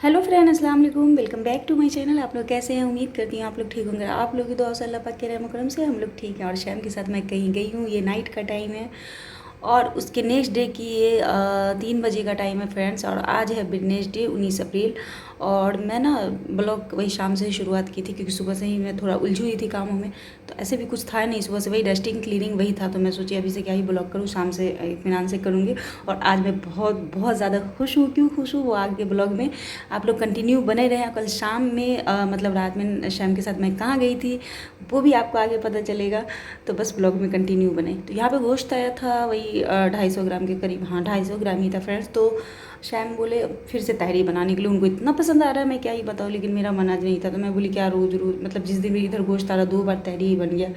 Hello friend, अस्सलाम वालेकुम। Welcome back to my channel. आप लोग कैसे हैं? उम्मीद करती हूँ आप लोग ठीक होंगे। आप लोग की दुआ से, अल्लाह पाक के रहम करम से हम लोग ठीक हैं। और शैम के साथ मैं कहीं गई हूँ। ये नाइट का टाइम है और उसके नेक्स्ट डे की ये 3 बजे का टाइम है फ्रेंड्स। और आज है वेडनेसडे 19 अप्रैल। और मैं ना ब्लॉग वही शाम से ही शुरुआत की थी, क्योंकि सुबह से ही मैं थोड़ा उलझी हुई थी कामों में। तो ऐसे भी कुछ था नहीं, सुबह से वही डस्टिंग क्लीनिंग वही था। तो मैं सोची अभी से क्या ही ब्लॉग करूँ, शाम से इत्मीनान से करूँगी। और आज मैं बहुत बहुत ज़्यादा खुश हूँ। क्यों खुश हूँ वो आगे ब्लॉग में आप लोग कंटिन्यू बने रहें। कल शाम में मतलब रात में शैम के साथ मैं कहाँ गई थी वो भी आपको आगे पता चलेगा। तो बस ब्लॉग में कंटिन्यू बने। तो यहाँ पे गोश्त आया था वही 250 ग्राम के करीब। हाँ, 250 ग्राम ही था फ्रेंड्स। तो शैम बोले फिर से तहरी बनाने के लिए। उनको इतना पसंद आ रहा है मैं क्या ही बताऊँ, लेकिन मेरा मन आज नहीं था। तो मैं बोली क्या रोज़ रोज़, मतलब जिस दिन भी इधर गोश्त आ रहा 2 बार तहरी ही बन गया।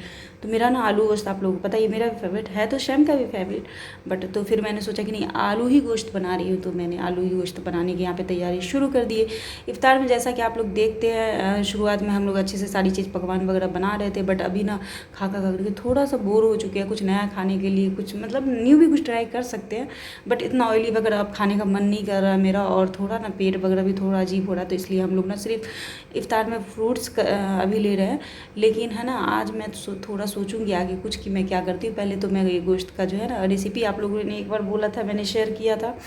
तो मेरा ना आलू गोश्त आप लोगों को पता ही मेरा भी फेवरेट है, तो शैम का भी फेवरेट। बट तो फिर मैंने सोचा कि नहीं, आलू ही गोश्त बना रही हूँ। तो मैंने आलू ही गोश्त बनाने की यहाँ पे तैयारी शुरू कर दी है। इफ्तार में जैसा कि आप लोग देखते हैं, शुरुआत में हम लोग अच्छे से सारी चीज़ पकवान वगैरह बना रहे थे। बट अभी ना खा खा करके थोड़ा सा बोर हो चुके हैं। कुछ नया खाने के लिए कुछ मतलब न्यू भी कुछ ट्राई कर सकते हैं। बट इतना ऑयली वगैरह अब खाने का मन नहीं कर रहा मेरा। और थोड़ा ना पेट वगैरह भी थोड़ा अजीब हो रहा है। तो इसलिए हम लोग ना सिर्फ इफ्तार में फ्रूट्स अभी ले रहे हैं। लेकिन है ना, आज मैं थोड़ा सोचूंगी आगे कुछ कि मैं क्या करती हूँ। पहले तो मैं ये गोश्त का जो है ना रेसिपी आप लोगों ने एक बार बोला था, मैंने शेयर किया था।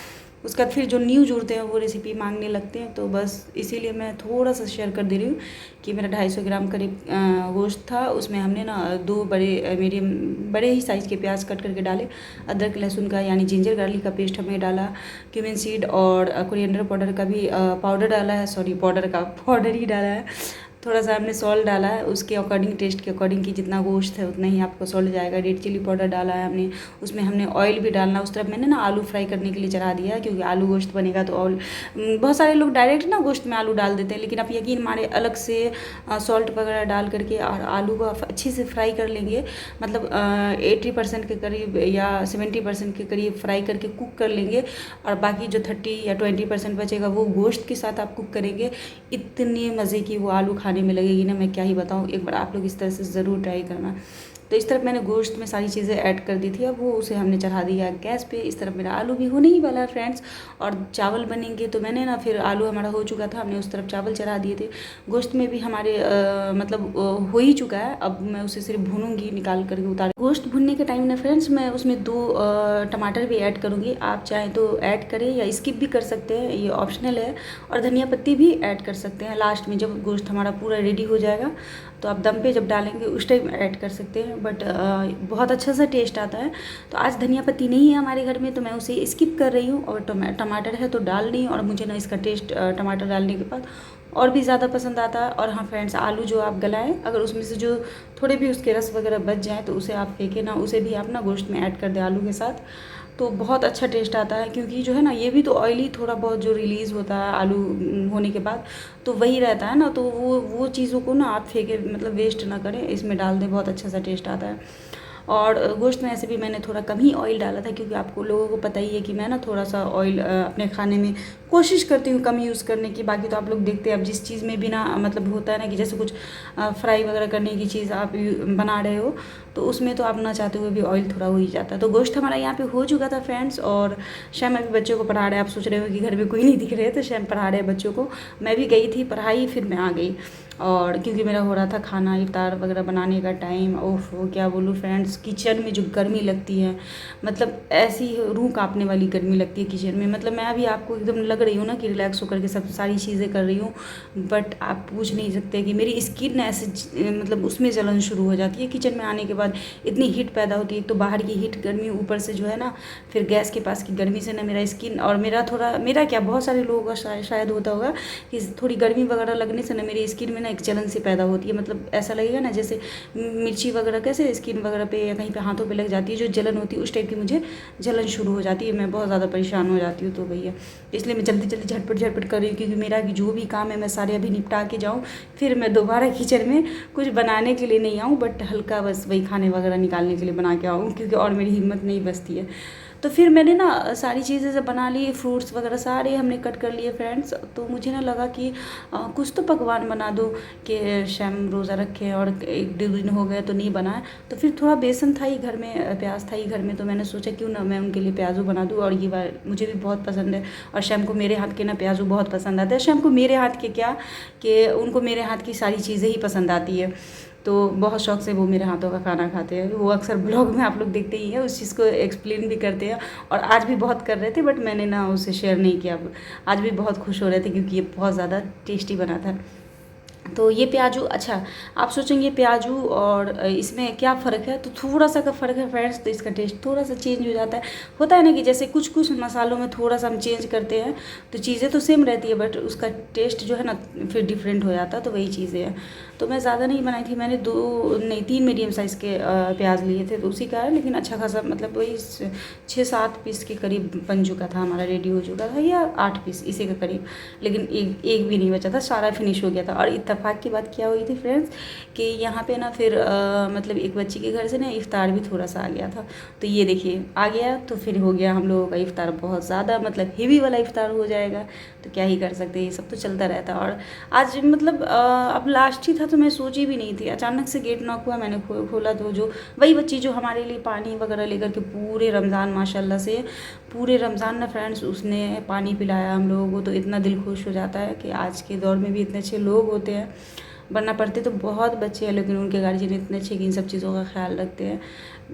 उसका फिर जो न्यू जुड़ते हैं वो रेसिपी मांगने लगते हैं। तो बस इसीलिए मैं थोड़ा सा शेयर कर दे रही हूँ कि मेरा 250 ग्राम करीब गोश्त था। उसमें हमने ना 2 बड़े मीडियम बड़े ही साइज़ के प्याज कट करके डाले। अदरक लहसुन का यानी जिंजर गार्लिक का पेस्ट हमने डाला। क्यूमिन सीड और कोरिएंडर पाउडर का भी पाउडर डाला है। सॉरी, पाउडर का पाउडर ही डाला है। थोड़ा सा हमने सॉल्ट डाला है, उसके अकॉर्डिंग टेस्ट के अकॉर्डिंग कि जितना गोश्त है उतना ही आपको सॉल्ट जाएगा। रेड चिली पाउडर डाला है हमने। उसमें हमने ऑयल भी डालना। उस तरफ मैंने ना आलू फ्राई करने के लिए चढ़ा दिया है, क्योंकि आलू गोश्त बनेगा तो ऑयल। बहुत सारे लोग डायरेक्ट ना गोश्त में आलू डाल देते हैं, लेकिन आप यकीन माने अलग से सॉल्ट वगैरह डाल करके और आलू को अच्छे से फ्राई कर लेंगे। मतलब 80% के करीब या 70% के करीब फ्राई करके कुक कर लेंगे। और बाकी जो 30 या 20% बचेगा वो गोश्त के साथ आप कुक करेंगे। इतने मज़े की वो आलू खाने में लगेगी ना, मैं क्या ही बताऊँ। एक बार आप लोग इस तरह से ज़रूर ट्राई करना। तो इस तरफ मैंने गोश्त में सारी चीज़ें ऐड कर दी थी। अब वो उसे हमने चढ़ा दिया गैस पे। इस तरफ मेरा आलू भी होने ही वाला है फ्रेंड्स। और चावल बनेंगे तो मैंने ना फिर आलू हमारा हो चुका था, हमने उस तरफ चावल चढ़ा दिए थे। गोश्त में भी हमारे मतलब हो ही चुका है। अब मैं उसे सिर्फ भूनूंगी, निकाल करके उतार। गोश्त भुनने के टाइम ना फ्रेंड्स मैं उसमें 2 टमाटर भी ऐड करूँगी। आप चाहें तो ऐड करें या स्किप भी कर सकते हैं, ये ऑप्शनल है। और धनिया पत्ती भी ऐड कर सकते हैं लास्ट में, जब गोश्त हमारा पूरा रेडी हो जाएगा। तो आप दम पे जब डालेंगे उस टाइम ऐड कर सकते हैं। बट बहुत अच्छा सा टेस्ट आता है। तो आज धनिया पत्ती नहीं है हमारे घर में, तो मैं उसे स्किप कर रही हूँ। और टमाटर है तो डाल रही हूँ। और मुझे ना इसका टेस्ट टमाटर डालने के बाद और भी ज़्यादा पसंद आता है। और हाँ फ्रेंड्स, आलू जो आप गलाएं, अगर उसमें से जो थोड़े भी उसके रस वगैरह बच जाए तो उसे आप फेंके ना, उसे भी आप ना गोश्त में ऐड कर दें आलू के साथ। तो बहुत अच्छा टेस्ट आता है। क्योंकि जो है ना, ये भी तो ऑयली थोड़ा बहुत जो रिलीज़ होता है आलू होने के बाद, तो वही रहता है ना। तो वो चीज़ों को ना आप फेंके मतलब वेस्ट ना करें, इसमें डाल दें, बहुत अच्छा सा टेस्ट आता है। और गोश्त में ऐसे भी मैंने थोड़ा कम ही ऑयल डाला था, क्योंकि आपको लोगों को पता ही है कि मैं ना थोड़ा सा ऑयल अपने खाने में कोशिश करती हूँ कम यूज़ करने की। बाकी तो आप लोग देखते हैं, अब जिस चीज़ में भी ना मतलब होता है ना कि जैसे कुछ फ्राई वगैरह करने की चीज़ आप बना रहे हो, तो उसमें तो आप ना चाहते हुए भी ऑयल थोड़ा हो ही जाता है। तो गोश्त हमारा यहाँ पे हो चुका था फ्रेंड्स। और शैम अभी बच्चों को पढ़ा रहे हैं। आप सोच रहे हो कि घर में कोई नहीं दिख रहे, तो शैम पढ़ा रहे हैं बच्चों को। मैं भी गई थी पढ़ाई, फिर मैं आ गई। और क्योंकि मेरा हो रहा था खाना इफ्तार वगैरह बनाने का टाइम। ओफ, क्या बोलूँ फ्रेंड्स, किचन में जो गर्मी लगती है, मतलब ऐसी रूह कांपने वाली गर्मी लगती है किचन में। मतलब मैं अभी आपको एकदम लग रही हूँ ना कि रिलैक्स होकर के सब सारी चीज़ें कर रही हूँ। बट आप पूछ नहीं सकते कि मेरी स्किन ना ऐसे मतलब उसमें जलन शुरू हो जाती है किचन में आने के बाद। इतनी हीट पैदा होती है, एक तो बाहर की हीट गर्मी, ऊपर से जो है ना फिर गैस के पास की गर्मी से ना मेरा स्किन, और मेरा क्या बहुत सारे लोगों का शायद होता होगा कि थोड़ी गर्मी वगैरह लगने से ना मेरी स्किन में ना एक जलन सी पैदा होती है। मतलब ऐसा लगेगा ना जैसे मिर्ची वगैरह कैसे स्किन वगैरह पे या कहीं पे हाथों पे लग जाती है, जो जलन होती है उस टाइप की मुझे जलन शुरू हो जाती है। मैं बहुत ज़्यादा परेशान हो जाती हूँ। तो भैया इसलिए मैं जल्दी जल्दी झटपट कर रही हूँ, क्योंकि मेरा जो भी काम है मैं सारे अभी निपटा के जाऊँ, फिर मैं दोबारा किचन में कुछ बनाने के लिए नहीं आऊँ, बट हल्का बस वही खाने वगैरह निकालने के लिए बना के आऊँ, क्योंकि और मेरी हिम्मत नहीं बचती है। तो फिर मैंने ना सारी चीज़ें जब बना ली, फ्रूट्स वगैरह सारे हमने कट कर लिए फ्रेंड्स। तो मुझे ना लगा कि कुछ तो पकवान बना दूँ कि शैम रोज़ा रखे और 1-2 दिन हो गए तो नहीं बनाया। तो फिर थोड़ा बेसन था ही घर में, प्याज था ही घर में, तो मैंने सोचा क्यों ना मैं उनके लिए प्याजू बना दूँ। और ये मुझे भी बहुत पसंद है और शैम को मेरे हाथ के ना प्याजू बहुत पसंद आता है। शैम को मेरे हाथ के क्या कि उनको मेरे हाथ की सारी चीज़ें ही पसंद आती है, तो बहुत शौक़ से वो मेरे हाथों का खाना खाते हैं। वो अक्सर ब्लॉग में आप लोग देखते ही हैं, उस चीज़ को एक्सप्लेन भी करते हैं। और आज भी बहुत कर रहे थे बट मैंने ना उसे शेयर नहीं किया। आज भी बहुत खुश हो रहे थे क्योंकि ये बहुत ज़्यादा टेस्टी बना था। तो ये प्याजू, अच्छा आप सोचेंगे प्याजू और इसमें क्या फ़र्क है, तो थोड़ा सा का फ़र्क है फ्रेंड्स। तो इसका टेस्ट थोड़ा सा चेंज हो जाता है। होता है ना कि जैसे कुछ कुछ मसालों में थोड़ा सा हम चेंज करते हैं तो चीज़ें तो सेम रहती है बट उसका टेस्ट जो है ना फिर डिफरेंट हो जाता है। तो वही चीज़ें हैं। तो मैं ज़्यादा नहीं बनाई थी, मैंने 3 मीडियम साइज़ के प्याज लिए थे, तो उसी का है। लेकिन अच्छा खासा मतलब वही 6-7 पीस के करीब बन चुका था हमारा, रेडी हो चुका था, या 8 पीस इसी के करीब। लेकिन एक भी नहीं बचा था, सारा फिनिश हो गया था। और इत्तेफाक की बात क्या हुई थी फ्रेंड्स कि यहाँ पे ना फिर मतलब एक बच्ची के घर से ना इफ्तार भी थोड़ा सा आ गया था। तो ये देखिए आ गया तो फिर हो गया हम लोगों का इफ्तार बहुत ज़्यादा मतलब हेवी वाला इफ्तार हो जाएगा। तो क्या ही कर सकते हैं, ये सब तो चलता रहता। और आज मतलब अब लास्ट ही था तो मैं सोची भी नहीं थी, अचानक से गेट नॉक हुआ, मैंने खोला तो जो वही बच्ची जो हमारे लिए पानी वगैरह लेकर के पूरे रमज़ान माशाल्लाह से पूरे रमज़ान ना फ्रेंड्स उसने पानी पिलाया हम लोगों को। तो इतना दिल खुश हो जाता है कि आज के दौर में भी इतने अच्छे लोग होते हैं। बनना पड़ते तो बहुत बच्चे हैं लेकिन उनके गार्जियन इतने अच्छे कि इन सब चीज़ों का ख्याल रखते हैं।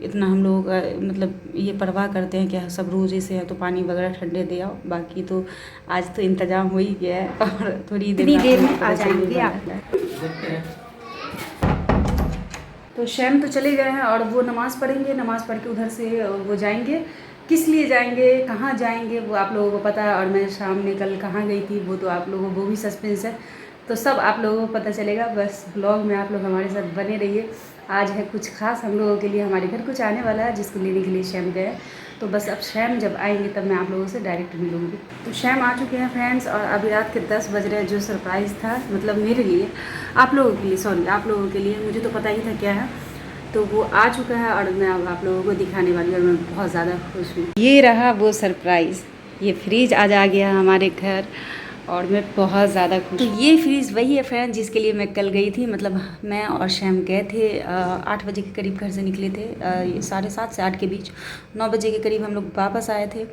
इतना हम लोग मतलब ये परवाह करते हैं कि सब रोज़े से है तो पानी वगैरह ठंडे दे आओ। बाकी तो आज तो इंतज़ाम हो ही गया है और थोड़ी देर में आ जाएंगे आप। तो शैम तो चले गए हैं और वो नमाज़ पढ़ेंगे, नमाज़ पढ़ के उधर से वो जाएंगे। किस लिए जाएंगे, कहाँ जाएंगे वो आप लोगों को पता है। और मैं शाम में कल कहाँ गई थी वो तो आप लोगों को भी सस्पेंस है, तो सब आप लोगों को पता चलेगा। बस ब्लॉग में आप लोग हमारे साथ बने रहिए। आज है कुछ खास हम लोगों के लिए, हमारे घर कुछ आने वाला है जिसको लेने के लिए शैम गए। तो बस अब शैम जब आएंगे तब मैं आप लोगों से डायरेक्ट मिलूँगी। तो शैम आ चुके हैं फ्रेंड्स और अभी रात के 10 बज रहे हैं। जो सरप्राइज़ था मतलब मेरे लिए, आप लोगों के लिए, सॉरी आप लोगों के लिए, मुझे तो पता ही था क्या है, तो वो आ चुका है और मैं अब आप लोगों को दिखाने वाली हूँ और मैं बहुत ज़्यादा खुश हूँ। ये रहा वो सरप्राइज़, ये फ्रिज आज आ गया हमारे घर और मैं बहुत ज़्यादा खुश। तो ये फ्रिज वही है फ्रेंड जिसके लिए मैं कल गई थी। मतलब मैं और शैम गए थे 8 बजे के करीब घर से निकले थे, 7:30 से 8 के बीच। 9 बजे के करीब हम लोग वापस आए थे।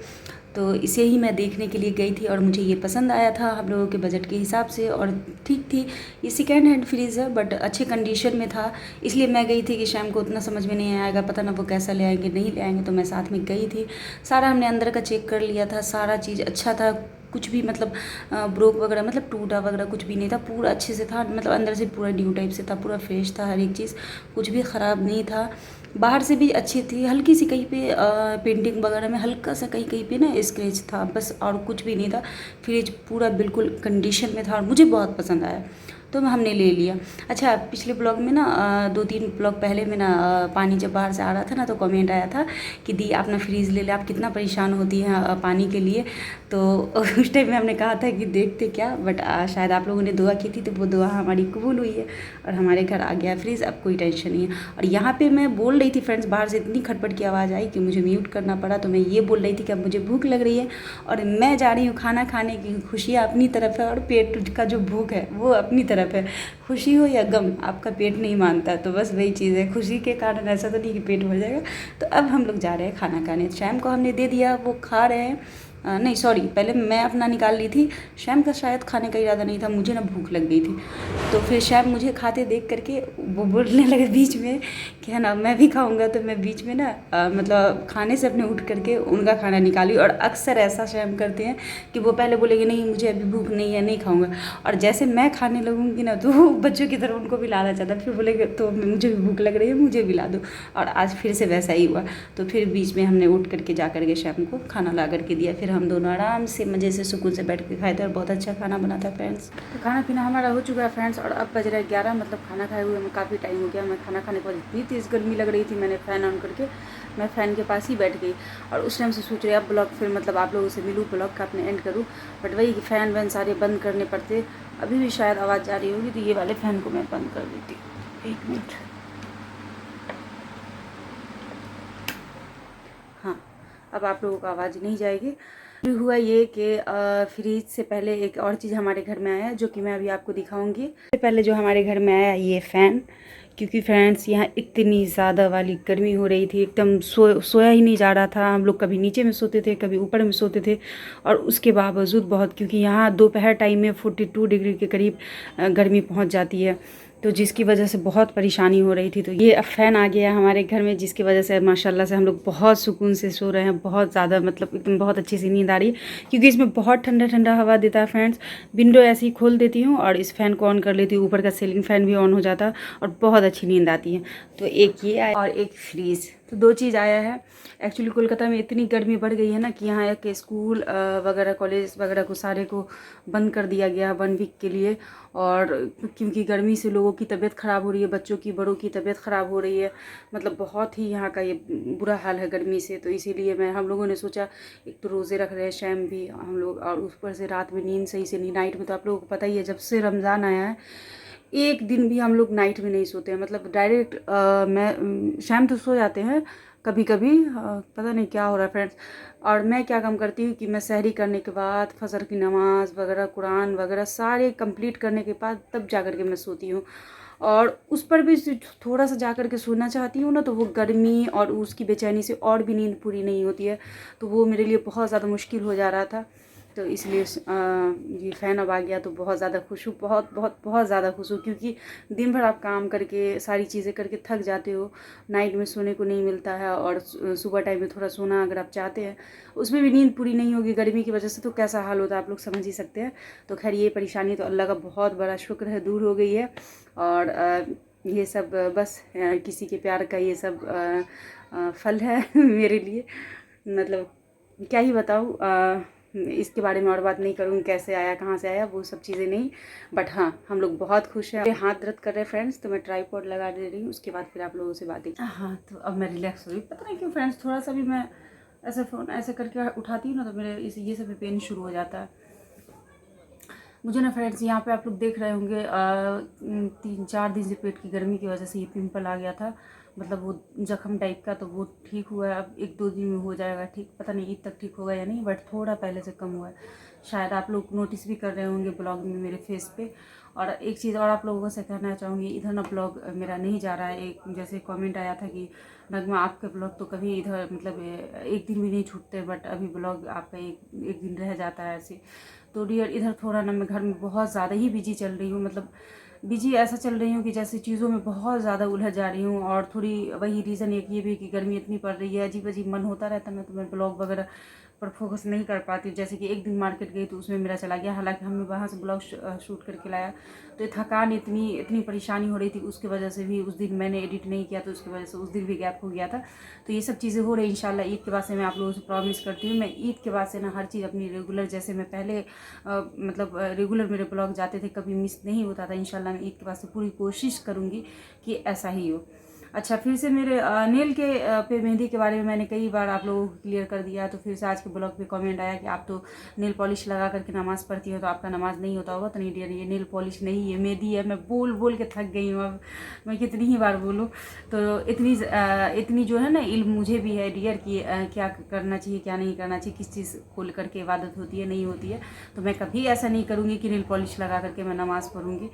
तो इसे ही मैं देखने के लिए गई थी और मुझे ये पसंद आया था हम लोगों के बजट के हिसाब से और ठीक थी। ये सेकेंड हैंड फ्रिज है बट अच्छे कंडीशन में था, इसलिए मैं गई थी कि शैम को उतना समझ में नहीं आएगा, पता ना वो कैसा ले आएंगे नहीं ले आएंगे। तो मैं साथ में गई थी, सारा हमने अंदर का चेक कर लिया था, सारा चीज़ अच्छा था, कुछ भी मतलब ब्रोक वगैरह मतलब टूटा वगैरह कुछ भी नहीं था, पूरा अच्छे से था। मतलब अंदर से पूरा न्यू टाइप से था, पूरा फ्रेश था, हर एक चीज़ कुछ भी ख़राब नहीं था। बाहर से भी अच्छी थी, हल्की सी कहीं पे पेंटिंग वगैरह में हल्का सा कहीं कहीं पे ना स्क्रैच था बस, और कुछ भी नहीं था। फ्रिज पूरा बिल्कुल कंडीशन में था और मुझे बहुत पसंद आया तो हमने ले लिया। अच्छा पिछले ब्लॉग में ना 2-3 ब्लॉग पहले में ना पानी जब बाहर से आ रहा था ना तो कमेंट आया था कि दी आप ना फ्रीज़ ले ले, आप कितना परेशान होती हैं पानी के लिए। तो उस टाइम में हमने कहा था कि देखते क्या, बट शायद आप लोगों ने दुआ की थी तो वो दुआ हमारी कबूल हुई है और हमारे घर आ गया फ्रीज़, अब कोई टेंशन नहीं है। और यहाँ पर मैं बोल रही थी फ्रेंड्स, बाहर से इतनी खटपट की आवाज़ आई कि मुझे म्यूट करना पड़ा। तो मैं ये बोल रही थी कि अब मुझे भूख लग रही है और मैं जा रही हूँ खाना खाने की। खुशियाँ अपनी तरफ है और पेट का जो भूख है वो अपनी तरफ है। खुशी हो या गम आपका पेट नहीं मानता, तो बस वही चीज़ है, खुशी के कारण ऐसा तो नहीं कि पेट भर जाएगा। तो अब हम लोग जा रहे हैं खाना खाने। शैम को हमने दे दिया, वो खा रहे हैं। नहीं सॉरी, पहले मैं अपना निकाल ली थी, शैम का शायद खाने का इरादा नहीं था, मुझे ना भूख लग गई थी। तो फिर शैम मुझे खाते देख करके वो बोलने लगे बीच में कि है ना मैं भी खाऊंगा। तो मैं बीच में ना मतलब खाने से अपने उठ करके उनका खाना निकाली। और अक्सर ऐसा शैम करते हैं कि वो पहले बोलेंगे नहीं मुझे अभी भूख नहीं है, नहीं खाऊंगा, और जैसे मैं खाने लगूंगी ना तो बच्चों की तरह उनको भी लाना चाहता, फिर बोलेंगे तो मुझे भी भूख लग रही है मुझे भी ला दो। और आज फिर से वैसा ही हुआ। तो फिर बीच में हमने उठ करके जा करके शैम को खाना ला करके दिया। फिर हम दोनों आराम से मज़े से सुकून से बैठ के खाए थे और बहुत अच्छा खाना बना था फ्रेंड्स। तो खाना पीना हमारा हो चुका है फ्रेंड्स और अब बज रहा है 11, मतलब खाना खाए हुए हमें काफ़ी टाइम हो गया। मैं खाना खाने के बाद इतनी तेज़ गर्मी लग रही थी, मैंने फ़ैन ऑन करके मैं फ़ैन के पास ही बैठ गई। और उस टाइम से सोच रही अब ब्लॉग फिर मतलब आप लोगों से मिलूँ, ब्लॉग का अपने एंड करूँ, बट वही कि फ़ैन वैन सारे बंद करने पड़ते। अभी भी शायद आवाज़ जा रही होगी तो ये वाले फ़ैन को मैं बंद कर देती हूँ, 1 मिनट। हाँ अब आप लोगों को आवाज़ नहीं जाएगी। फिर हुआ ये कि फ्रिज से पहले एक और चीज़ हमारे घर में आया जो कि मैं अभी आपको दिखाऊंगी। सबसे पहले जो हमारे घर में आया ये फ़ैन, क्योंकि फ्रेंड्स यहाँ इतनी ज़्यादा वाली गर्मी हो रही थी, एकदम सोया ही नहीं जा रहा था। हम लोग कभी नीचे में सोते थे, कभी ऊपर में सोते थे, और उसके बावजूद बहुत, क्योंकि यहाँ दोपहर टाइम में 42 डिग्री के करीब गर्मी पहुँच जाती है, तो जिसकी वजह से बहुत परेशानी हो रही थी। तो ये अब फ़ैन आ गया हमारे घर में, जिसकी वजह से माशाल्लाह से हम लोग बहुत सुकून से सो रहे हैं। बहुत ज़्यादा मतलब एकदम बहुत अच्छी सी नींद आ रही है, क्योंकि इसमें बहुत ठंडा ठंडा हवा देता है फ्रेंड्स। विंडो ऐसे ही खोल देती हूँ और इस फ़ैन को ऑन कर लेती हूँ, ऊपर का सीलिंग फ़ैन भी ऑन हो जाता है और बहुत अच्छी नींद आती है। तो एक ये आया और एक फ्रीज़, तो 2 चीज़ आया है। एक्चुअली कोलकाता में इतनी गर्मी बढ़ गई है ना कि यहाँ के स्कूल वगैरह कॉलेज वगैरह को सारे को बंद कर दिया गया 1 वीक के लिए। और क्योंकि गर्मी से लोगों की तबीयत ख़राब हो रही है, बच्चों की बड़ों की तबीयत ख़राब हो रही है, मतलब बहुत ही यहाँ का ये बुरा हाल है गर्मी से। तो इसीलिए हम लोगों ने सोचा, एक तो रोज़े रख रहे हैं शैम भी हम लोग, और ऊपर से रात में नींद सही से नहीं, नाइट में तो आप लोगों को पता ही है जब से रमज़ान आया है एक दिन भी हम लोग नाइट में नहीं सोते हैं। मतलब डायरेक्ट मैं शाम तो सो जाते हैं कभी कभी, पता नहीं क्या हो रहा है फ्रेंड्स। और मैं क्या काम करती हूँ कि मैं सहरी करने के बाद फजर की नमाज़ वगैरह कुरान वगैरह सारे कंप्लीट करने के बाद तब जा कर के मैं सोती हूँ। और उस पर भी थोड़ा सा जा कर के सोना चाहती हूँ ना, तो वो गर्मी और उसकी बेचैनी से और भी नींद पूरी नहीं होती है, तो वो मेरे लिए बहुत ज़्यादा मुश्किल हो जा रहा था। तो इसलिए ये फ़ैन अब आ गया तो बहुत ज़्यादा खुश हूँ, बहुत बहुत बहुत ज़्यादा खुश हूँ, क्योंकि दिन भर आप काम करके सारी चीज़ें करके थक जाते हो, नाइट में सोने को नहीं मिलता है, और सुबह टाइम में थोड़ा सोना अगर आप चाहते हैं उसमें भी नींद पूरी नहीं होगी गर्मी की वजह से, तो कैसा हाल होता है आप लोग समझ ही सकते हैं। तो खैर ये परेशानी तो अल्लाह का बहुत बड़ा शुक्र है दूर हो गई है। और ये सब बस किसी के प्यार का ये सब फल है मेरे लिए। मतलब क्या ही बताऊँ, इसके बारे में और बात नहीं करूँगी, कैसे आया कहाँ से आया वो सब चीज़ें नहीं। बट हाँ हम लोग बहुत खुश हैं। हाथ दर्द कर रहे हैं फ्रेंड्स, तो मैं ट्राईपॉड लगा दे रही हूँ, उसके बाद फिर आप लोगों से बातें। हाँ तो अब मैं रिलैक्स हो रही हूँ। पता नहीं क्यों फ्रेंड्स, थोड़ा सा भी मैं ऐसे फ़ोन ऐसे करके उठाती हूँ ना तो मेरे ये सब पेन शुरू हो जाता है मुझे ना फ्रेंड्स। यहाँ पे आप लोग देख रहे होंगे 3-4 दिन से पेट की गर्मी की वजह से ये पिंपल आ गया था, मतलब वो जख्म टाइप का, तो वो ठीक हुआ है। अब 1-2 दिन में हो जाएगा ठीक, पता नहीं ईद तक ठीक होगा या नहीं, बट थोड़ा पहले से कम हुआ है। शायद आप लोग नोटिस भी कर रहे होंगे ब्लॉग में मेरे फेस पे। और एक चीज़ और आप लोगों से कहना चाहूँगी, इधर ना ब्लॉग मेरा नहीं जा रहा है। एक जैसे कमेंट आया था कि नगमा आपके ब्लॉग तो कभी इधर मतलब एक दिन भी नहीं छूटते, बट अभी ब्लॉग आपका एक दिन रह जाता है ऐसे। तो डियर इधर थोड़ा ना मैं घर में बहुत ज़्यादा ही बिजी चल रही हूँ, मतलब बिजी ऐसा चल रही हूँ कि जैसे चीज़ों में बहुत ज़्यादा उलझ जा रही हूँ। और थोड़ी वही रीज़न एक ये भी कि गर्मी इतनी पड़ रही है, अजीब अजीब मन होता रहता है ना, तो मैं ब्लॉग वगैरह पर फोकस नहीं कर पाती हूँ। जैसे कि एक दिन मार्केट गई तो उसमें मेरा चला गया, हालांकि हमने वहाँ से ब्लॉग शूट करके लाया, तो थकान इतनी परेशानी हो रही थी उसकी वजह से भी उस दिन मैंने एडिट नहीं किया, तो उसकी वजह से उस दिन भी गैप हो गया था। तो ये सब चीज़ें हो रही हैं। इंशाल्लाह ईद के बाद से मैं आप लोगों से प्रॉमिस करती हूँ, मैं ईद के बाद से ना हर चीज़ अपनी रेगुलर, जैसे मैं पहले मतलब रेगुलर मेरे ब्लॉग जाते थे, कभी मिस नहीं होता था। इंशाल्लाह मैं ईद के बाद से पूरी कोशिश करूँगी कि ऐसा ही हो। अच्छा, फिर से मेरे नेल के पे मेहंदी के बारे में मैंने कई बार आप लोगों को क्लियर कर दिया, तो फिर से आज के ब्लॉग पे कमेंट आया कि आप तो नेल पॉलिश लगा करके नमाज़ पढ़ती हो, तो आपका नमाज़ नहीं होता होगा। तो नहीं डियर, ये नेल पॉलिश नहीं, ये मेहंदी है। मैं बोल बोल के थक गई हूँ, अब मैं कितनी ही बार बोलूँ। तो इतनी जो है ना इल्म मुझे भी है डियर कि क्या करना चाहिए क्या नहीं करना चाहिए, किस चीज़ को लेकर के इबादत होती है नहीं होती है। तो मैं कभी ऐसा नहीं करूँगी कि नेल पॉलिश लगा करके मैं नमाज़ पढ़ूँगी।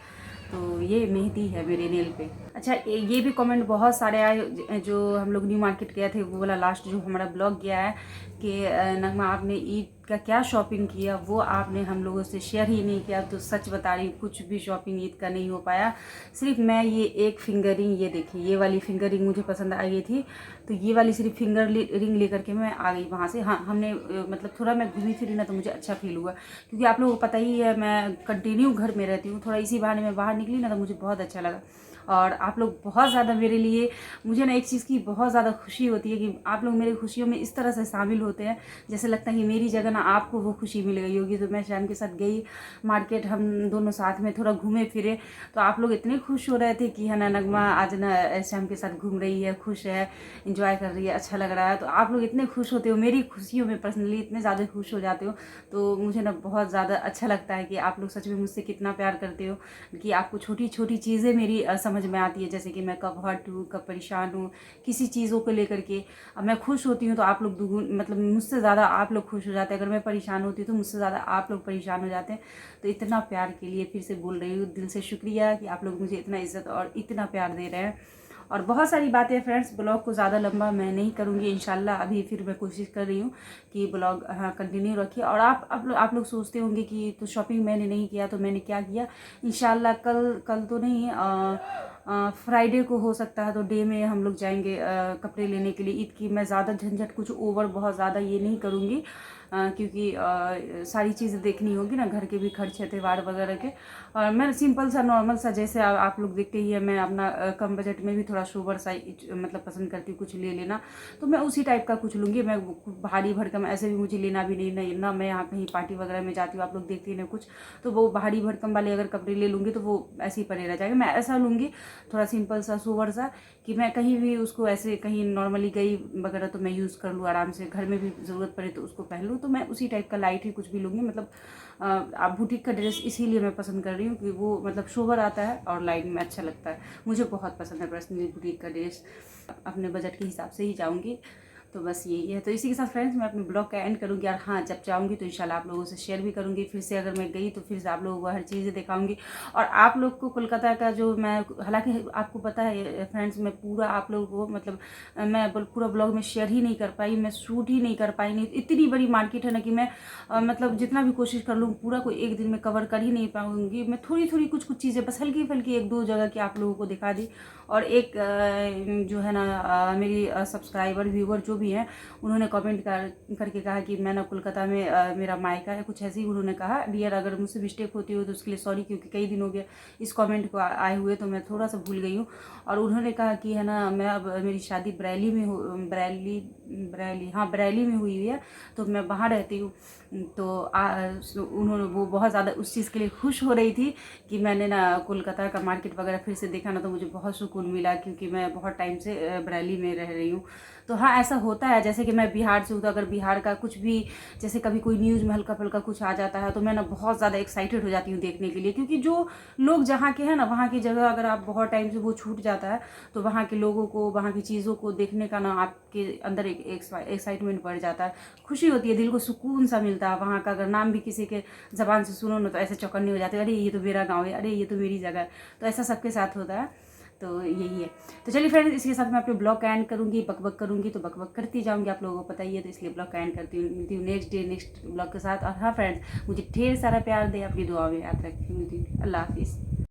तो ये मेहंदी है मेरे नेल पे। अच्छा, ये भी कमेंट बहुत सारे आए जो हम लोग न्यू मार्केट गए थे, वो वाला लास्ट जो हमारा ब्लॉग गया है कि नगमा आपने ईद का क्या शॉपिंग किया, वो आपने हम लोगों से शेयर ही नहीं किया। तो सच बता रही हूँ, कुछ भी शॉपिंग ईद का नहीं हो पाया। सिर्फ मैं ये एक फिंगर रिंग, ये देखिए ये वाली फिंगर रिंग मुझे पसंद आ गई थी, तो ये वाली सिर्फ फिंगर रिंग लेकर के मैं आ गई वहाँ से। हाँ हमने मतलब थोड़ा मैं घूमी फिरी ना, तो मुझे अच्छा फील हुआ, क्योंकि आप लोगों को पता ही है मैं कंटिन्यू घर में रहती हूँ, थोड़ा इसी बहाने में बाहर निकली ना तो मुझे बहुत अच्छा लगा। और आप लोग बहुत ज़्यादा मेरे लिए, मुझे ना एक चीज़ की बहुत ज़्यादा खुशी होती है कि आप लोग मेरी खुशियों में इस तरह से शामिल होते हैं, जैसे लगता है कि मेरी जगह ना आपको वो खुशी मिल गई होगी। तो मैं शाम के साथ गई मार्केट, हम दोनों साथ में थोड़ा घूमे फिरे, तो आप लोग इतने खुश हो रहे थे कि है ना नगमा आज ना शाम के साथ घूम रही है, खुश है, इंजॉय कर रही है, अच्छा लग रहा है। तो आप लोग इतने खुश होते हो मेरी खुशियों में, पर्सनली इतने ज़्यादा खुश हो जाते हो, तो मुझे ना बहुत ज़्यादा अच्छा लगता है कि आप लोग सच में मुझसे कितना प्यार करते हो, कि आपको छोटी छोटी चीज़ें मेरी समझ समझ में आती है, जैसे कि मैं कब हर्ट हूँ, कब परेशान हूँ किसी चीज़ों को लेकर के। अब मैं खुश होती हूँ तो आप लोग दुगुन मतलब मुझसे ज़्यादा आप लोग खुश हो जाते हैं, अगर मैं परेशान होती हूँ तो मुझसे ज़्यादा आप लोग परेशान हो जाते हैं। तो इतना प्यार के लिए फिर से बोल रही हूँ, दिल से शुक्रिया कि आप लोग मुझे इतना इज्जत और इतना प्यार दे रहे हैं। और बहुत सारी बातें फ्रेंड्स, ब्लॉग को ज़्यादा लंबा मैं नहीं करूँगी इंशाल्लाह। अभी फिर मैं कोशिश कर रही हूँ कि ब्लॉग हाँ कंटिन्यू रखिए। और आप लोग सोचते होंगे कि तो शॉपिंग मैंने नहीं किया तो मैंने क्या किया। इंशाल्लाह कल तो नहीं, फ्राइडे को हो सकता है तो डे में हम लोग जाएंगे कपड़े लेने के लिए ईद की। मैं ज़्यादा झंझट कुछ ओवर बहुत ज़्यादा ये नहीं करूँगी, क्योंकि सारी चीज़ें देखनी होगी ना, घर के भी खर्च है त्यौहार वगैरह के। और मैं सिंपल सा नॉर्मल सा, जैसे आप लोग देखते ही है, मैं अपना कम बजट में भी थोड़ा सोबर सा मतलब पसंद करती हूँ कुछ ले लेना। तो मैं उसी टाइप का कुछ लूँगी। मैं भारी भरकम ऐसे भी मुझे लेना भी नहीं ना। मैं यहाँ कहीं पार्टी वगैरह में जाती हूँ, आप लोग देखते ही ना कुछ, तो वो भारी भरकम वाले अगर कपड़े ले लूँगी तो वो ऐसे ही पड़े रह जाएगा। मैं ऐसा लूँगी थोड़ा सिंपल सा सोबर सा, कि मैं कहीं भी उसको ऐसे कहीं नॉर्मली गई वगैरह तो मैं यूज़ कर लूँ आराम से, घर में भी ज़रूरत पड़े तो उसको पहन लूँ। तो मैं उसी टाइप का लाइट ही कुछ भी लूँगी। मतलब आप बुटीक का ड्रेस इसीलिए मैं पसंद कर रही हूँ कि वो मतलब सोबर आता है और लाइट में अच्छा लगता है। मुझे बहुत पसंद है पर्सनली बुटीक का ड्रेस। अपने बजट के हिसाब से ही जाऊँगी। तो बस यही है। तो इसी के साथ फ्रेंड्स मैं अपने ब्लॉग का एंड करूँगी। और हाँ, जब जाऊँगी तो इंशाल्लाह आप लोगों से शेयर भी करूँगी। फिर से अगर मैं गई तो फिर से आप लोगों को हर चीज़ें दिखाऊँगी। और आप लोग को कोलकाता का जो मैं, हालांकि आपको पता है फ्रेंड्स, मैं पूरा आप लोगों को मतलब मैं पूरा ब्लॉग में शेयर ही नहीं कर पाई, मैं शूट ही नहीं कर पाई। नहीं, इतनी बड़ी मार्केट है ना कि मैं मतलब जितना भी कोशिश कर लूँ पूरा कोई एक दिन में कवर कर ही नहीं पाऊँगी। मैं थोड़ी थोड़ी कुछ चीज़ें बस हल्की फुल्की एक दो जगह की आप लोगों को दिखा दी। और एक जो है ना मेरी सब्सक्राइबर व्यूवर जो भी हैं, उन्होंने कमेंट करके कहा कि मैं ना कोलकाता में मेरा मायका है, कुछ ऐसे ही उन्होंने कहा। डियर, अगर मुझसे मिस्टेक होती हो तो उसके लिए सॉरी, क्योंकि कई दिन हो गया इस कमेंट को आए हुए, तो मैं थोड़ा सा भूल गई हूँ। और उन्होंने कहा कि है ना, मैं अब मेरी शादी बरेली में हो, बरेली में हुई है, तो मैं वहाँ रहती हूँ। तो उन्होंने वो बहुत ज़्यादा उस चीज़ के लिए खुश हो रही थी कि मैंने ना कोलकाता का मार्केट वगैरह फिर से देखा ना, तो मुझे बहुत सुकून मिला, क्योंकि मैं बहुत टाइम से बरेली में रह रही हूँ। तो हाँ, ऐसा होता है। जैसे कि मैं बिहार से हूँ, तो अगर बिहार का कुछ भी, जैसे कभी कोई न्यूज़ में हल्का फुल्का कुछ आ जाता है तो मैं ना बहुत ज़्यादा एक्साइटेड हो जाती हूँ देखने के लिए, क्योंकि जो लोग जहाँ के हैं ना, वहाँ की जगह अगर आप बहुत टाइम से वो छूट जाता है तो वहाँ के लोगों को, वहाँ की चीज़ों को देखने का ना आपके अंदर एक एक्साइटमेंट बढ़ जाता है, खुशी होती है, दिल को सुकून सा मिलता है। वहाँ का अगर नाम भी किसी के ज़बान से सुनो ना तो ऐसे चौकन्ने हो जाते हैं, अरे ये तो मेरा गाँव है, अरे ये तो मेरी जगह है। तो ऐसा सबके साथ होता है। तो यही है। तो चलिए फ्रेंड्स, इसके साथ मैं अपने ब्लॉग का एंड करूँगी। बकबक करूँगी तो बकबक करती जाऊँगी, आप लोगों को पता ही है। तो इसलिए ब्लॉग का एंड करती हूँ। मिलती हूँ नेक्स्ट डे नेक्स्ट ब्लॉग के साथ। और हाँ फ्रेंड्स, मुझे ढेर सारा प्यार दे, अपनी दुआ में याद रखती हूँ। अल्लाह हाफिज़।